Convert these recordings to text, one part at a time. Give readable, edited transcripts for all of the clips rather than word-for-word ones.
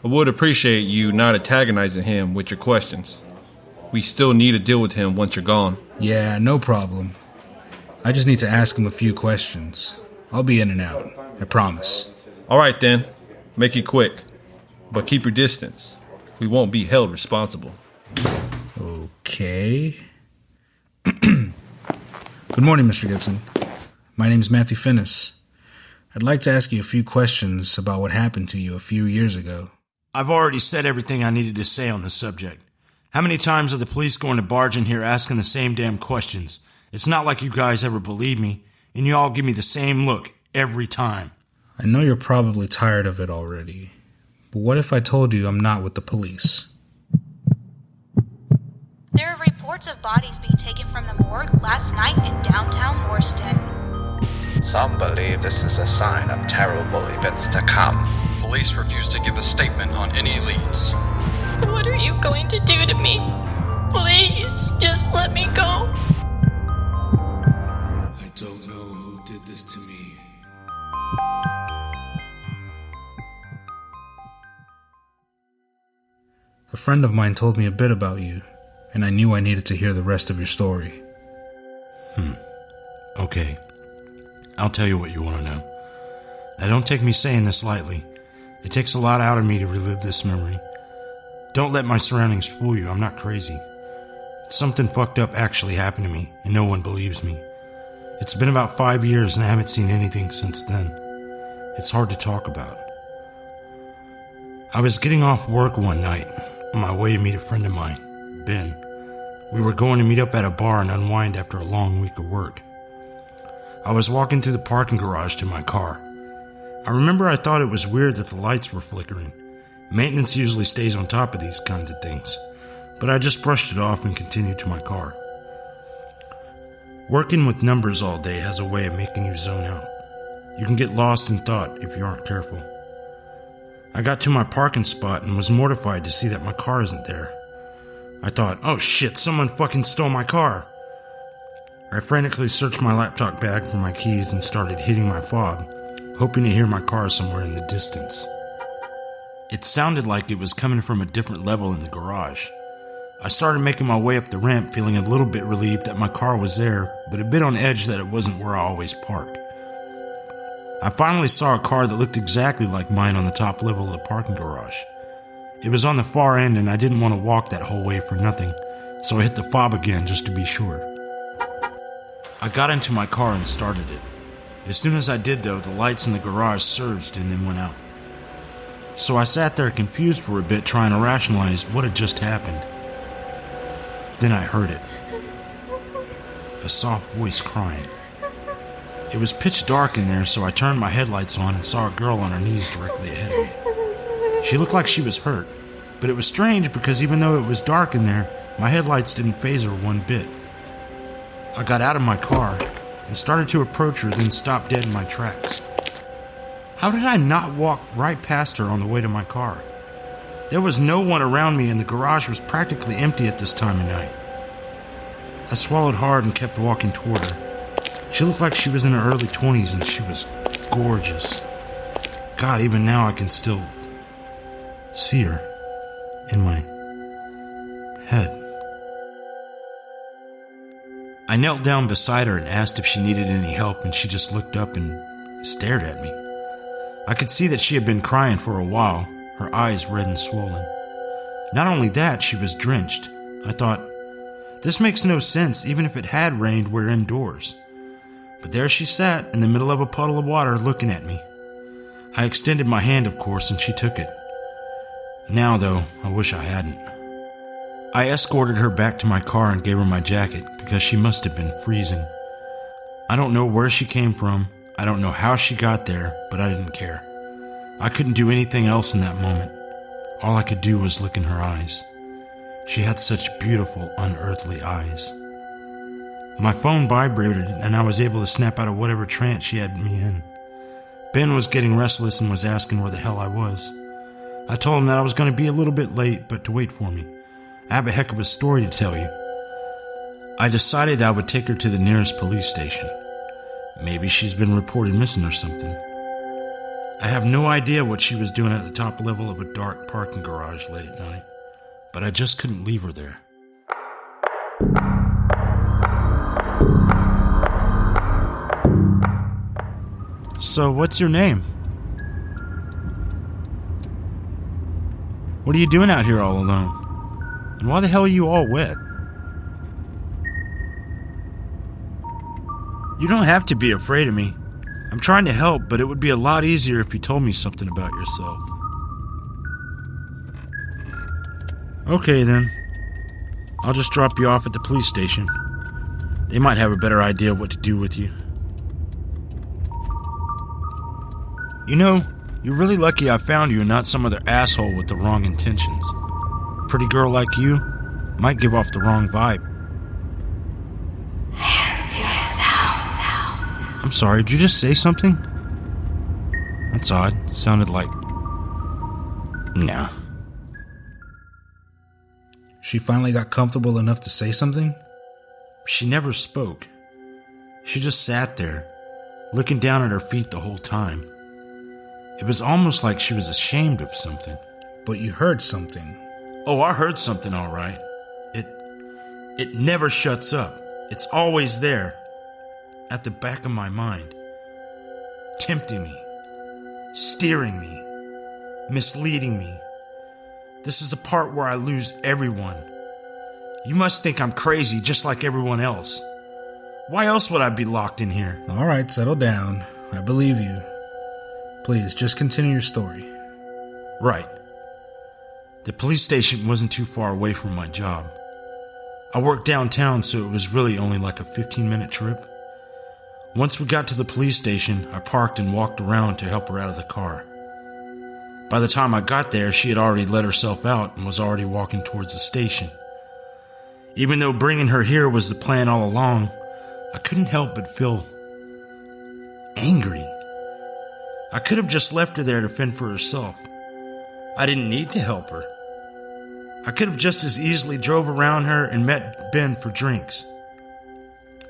I would appreciate you not antagonizing him with your questions. We still need to deal with him once you're gone. Yeah, no problem. I just need to ask him a few questions. I'll be in and out, I promise. Alright then, make it quick. But keep your distance. We won't be held responsible. Okay. Good morning, Mr. Gibson. My name's Matthew Finnis. I'd like to ask you a few questions about what happened to you a few years ago. I've already said everything I needed to say on the subject. How many times are the police going to barge in here asking the same damn questions? It's not like you guys ever believe me, and you all give me the same look every time. I know you're probably tired of it already, but what if I told you I'm not with the police? There are reports of bodies being taken from the morgue last night in downtown Morston. Some believe this is a sign of terrible events to come. Police refuse to give a statement on any leads. What are you going to do to me? Please, just let me go. I don't know who did this to me. A friend of mine told me a bit about you, and I knew I needed to hear the rest of your story. Okay. I'll tell you what you want to know. Now, don't take me saying this lightly. It takes a lot out of me to relive this memory. Don't let my surroundings fool you. I'm not crazy. Something fucked up actually happened to me, and no one believes me. It's been about 5 years, and I haven't seen anything since then. It's hard to talk about. I was getting off work one night, on my way to meet a friend of mine, Ben. We were going to meet up at a bar and unwind after a long week of work. I was walking through the parking garage to my car. I remember I thought it was weird that the lights were flickering. Maintenance usually stays on top of these kinds of things, but I just brushed it off and continued to my car. Working with numbers all day has a way of making you zone out. You can get lost in thought if you aren't careful. I got to my parking spot and was mortified to see that my car isn't there. I thought, oh shit, someone fucking stole my car. I frantically searched my laptop bag for my keys and started hitting my fob, hoping to hear my car somewhere in the distance. It sounded like it was coming from a different level in the garage. I started making my way up the ramp, feeling a little bit relieved that my car was there, but a bit on edge that it wasn't where I always park. I finally saw a car that looked exactly like mine on the top level of the parking garage. It was on the far end and I didn't want to walk that whole way for nothing, so I hit the fob again just to be sure. I got into my car and started it. As soon as I did though, the lights in the garage surged and then went out. So I sat there confused for a bit, trying to rationalize what had just happened. Then I heard it. A soft voice crying. It was pitch dark in there, so I turned my headlights on and saw a girl on her knees directly ahead of me. She looked like she was hurt, but it was strange because even though it was dark in there, my headlights didn't faze her one bit. I got out of my car and started to approach her, then stopped dead in my tracks. How did I not walk right past her on the way to my car? There was no one around me and the garage was practically empty at this time of night. I swallowed hard and kept walking toward her. She looked like she was in her early 20s and she was gorgeous. God, even now I can still see her in my head. I knelt down beside her and asked if she needed any help, and she just looked up and stared at me. I could see that she had been crying for a while, her eyes red and swollen. Not only that, she was drenched. I thought, this makes no sense. Even if it had rained, we're indoors. But there she sat in the middle of a puddle of water looking at me. I extended my hand, of course, and she took it. Now, though, I wish I hadn't. I escorted her back to my car and gave her my jacket because she must have been freezing. I don't know where she came from. I don't know how she got there, but I didn't care. I couldn't do anything else in that moment. All I could do was look in her eyes. She had such beautiful, unearthly eyes. My phone vibrated and I was able to snap out of whatever trance she had me in. Ben was getting restless and was asking where the hell I was. I told him that I was going to be a little bit late, but to wait for me. I have a heck of a story to tell you. I decided I would take her to the nearest police station. Maybe she's been reported missing or something. I have no idea what she was doing at the top level of a dark parking garage late at night, but I just couldn't leave her there. So, what's your name? What are you doing out here all alone? And why the hell are you all wet? You don't have to be afraid of me. I'm trying to help, but it would be a lot easier if you told me something about yourself. Okay, then. I'll just drop you off at the police station. They might have a better idea of what to do with you. You know, you're really lucky I found you and not some other asshole with the wrong intentions. A pretty girl like you might give off the wrong vibe. Hands to yourself. I'm sorry, did you just say something? That's odd. Sounded like... Nah. She finally got comfortable enough to say something? She never spoke. She just sat there, looking down at her feet the whole time. It was almost like she was ashamed of something. But you heard something. Oh, I heard something, all right. It never shuts up. It's always there, at the back of my mind. Tempting me, steering me, misleading me. This is the part where I lose everyone. You must think I'm crazy just like everyone else. Why else would I be locked in here? All right, settle down. I believe you. Please, just continue your story. Right. The police station wasn't too far away from my job. I worked downtown, so it was really only like a 15-minute trip. Once we got to the police station, I parked and walked around to help her out of the car. By the time I got there, she had already let herself out and was already walking towards the station. Even though bringing her here was the plan all along, I couldn't help but feel angry. I could have just left her there to fend for herself. I didn't need to help her. I could have just as easily drove around her and met Ben for drinks.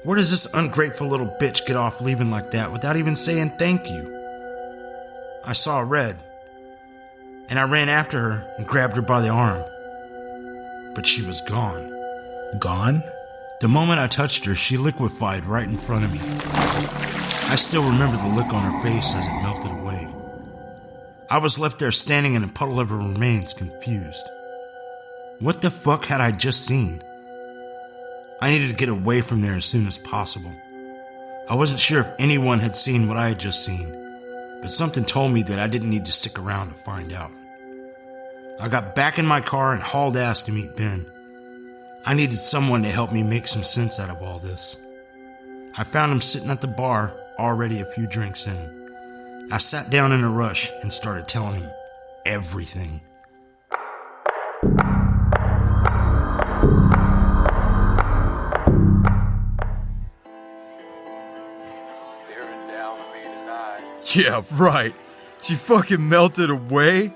Where does this ungrateful little bitch get off leaving like that without even saying thank you? I saw red, and I ran after her and grabbed her by the arm. But she was gone. Gone? The moment I touched her, she liquefied right in front of me. I still remember the look on her face as it melted away. I was left there standing in a puddle of her remains, confused. What the fuck had I just seen? I needed to get away from there as soon as possible. I wasn't sure if anyone had seen what I had just seen, but something told me that I didn't need to stick around to find out. I got back in my car and hauled ass to meet Ben. I needed someone to help me make some sense out of all this. I found him sitting at the bar, already a few drinks in. I sat down in a rush and started telling him everything. Yeah, right. She fucking melted away?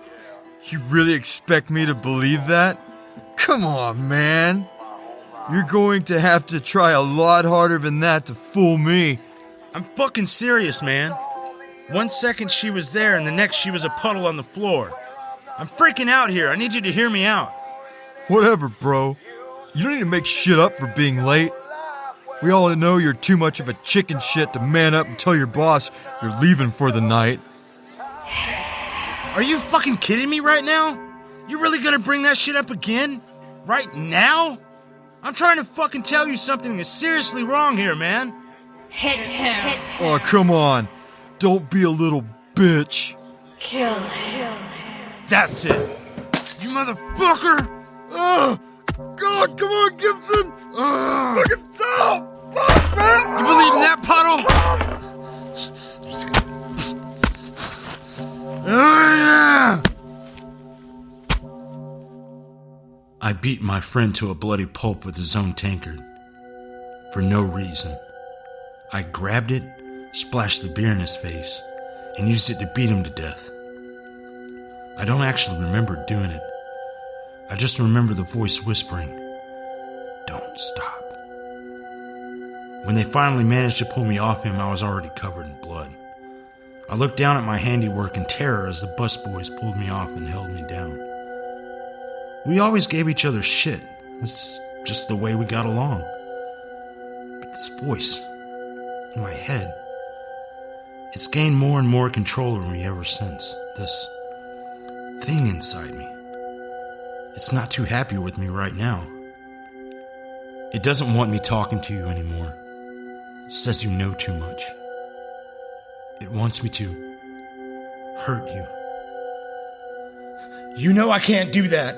You really expect me to believe that? Come on, man. You're going to have to try a lot harder than that to fool me. I'm fucking serious, man. 1 second she was there and the next she was a puddle on the floor. I'm freaking out here. I need you to hear me out. Whatever, bro. You don't need to make shit up for being late. We all know you're too much of a chicken shit to man up and tell your boss you're leaving for the night. Are you fucking kidding me right now? You really gonna bring that shit up again? Right now? I'm trying to fucking tell you something is seriously wrong here, man. Hit him. Oh, come on. Don't be a little bitch. Kill him. That's it. You motherfucker! God, come on, Gibson! Fucking stop! Fuck, man! You believe in that puddle? I beat my friend to a bloody pulp with his own tankard. For no reason. I grabbed it, splashed the beer in his face, and used it to beat him to death. I don't actually remember doing it. I just remember the voice whispering, "Don't stop." When they finally managed to pull me off him, I was already covered in blood. I looked down at my handiwork in terror as the busboys pulled me off and held me down. We always gave each other shit. It's just the way we got along. But this voice in my head, it's gained more and more control over me ever since. This thing inside me, it's not too happy with me right now. It doesn't want me talking to you anymore. It says you know too much. It wants me to hurt you. You know I can't do that.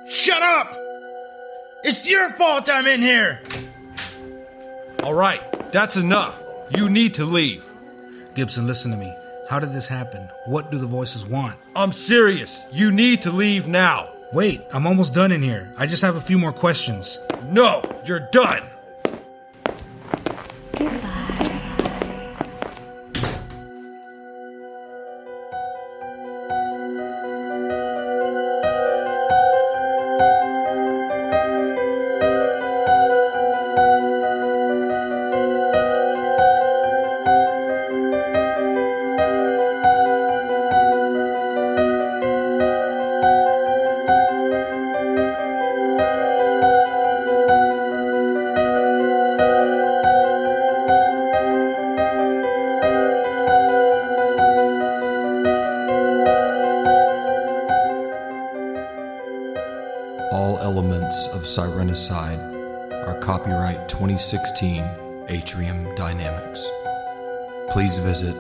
Shut up! It's your fault I'm in here! All right, that's enough. You need to leave. Gibson, listen to me. How did this happen? What do the voices want? I'm serious. You need to leave now. Wait, I'm almost done in here. I just have a few more questions. No, you're done. All elements of Sirenicide are copyright 2016 Atrium Dynamics. Please visit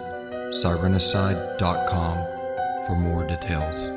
sirenicide.com for more details.